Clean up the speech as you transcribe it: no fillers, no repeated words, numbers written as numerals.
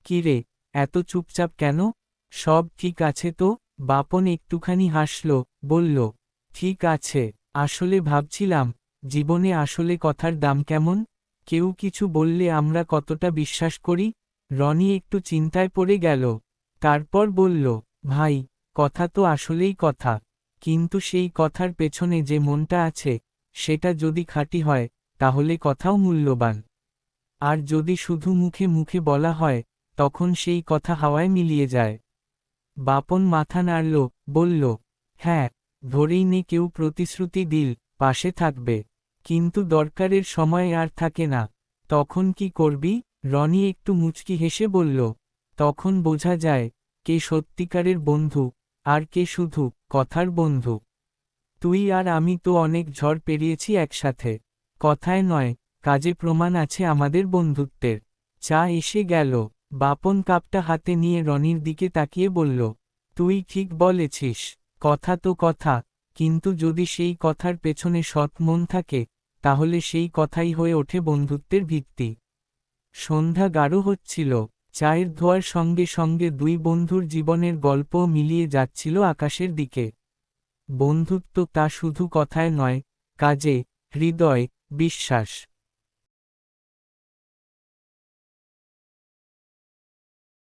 কিরে, এত চুপচাপ কেন? সব ঠিক আছে তো? বাপন একটুখানি হাসল, বলল, ঠিক আছে, আসলে ভাবছিলাম, জীবনে আসলে কথার দাম কেমন? কেউ কিছু বললে আমরা কতটা বিশ্বাস করি? রনি একটু চিন্তায় পড়ে গেল। তারপর বলল, ভাই, কথা তো আসলেই কথা, কিন্তু সেই কথার পেছনে যে মনটা আছে, সেটা যদি খাঁটি হয়, তাহলে কথাও মূল্যবান। আর যদি শুধু মুখে মুখে বলা হয়, তখন সেই কথা হাওয়ায় মিলিয়ে যায়। বাপন মাথা নাড়ল, বলল, হ্যাঁ, ধরেই নে কেউ প্রতিশ্রুতি দিল, পাশে থাকবে, কিন্তু দরকারের সময় আর থাকে না, তখন কি করবি? রনি একটু মুচকি হেসে বলল, তখন বোঝা যায়, কে সত্যিকারের বন্ধু, আর কে শুধু কথার বন্ধু। তুই আর আমি তো অনেক ঝড় পেরিয়েছি একসাথে, কথায় নয়, কাজে প্রমাণ আছে আমাদের বন্ধুত্বের। চা এসে গেল। বাপন কাপটা হাতে নিয়ে রনির দিকে তাকিয়ে বলল, তুই ঠিক বলেছিস, কথা তো কথা, কিন্তু যদি সেই কথার পেছনে সৎ মন থাকে, তাহলে সেই কথাই হয়ে ওঠে বন্ধুত্বের ভিত্তি। সন্ধ্যা গাঢ় হচ্ছিল, চায়ের ধোয়ার সঙ্গে সঙ্গে দুই বন্ধুর জীবনের গল্পও মিলিয়ে যাচ্ছিল আকাশের দিকে। বন্ধুত্ব তা শুধু কথায় নয়, কাজে, হৃদয়, বিশ্বাস।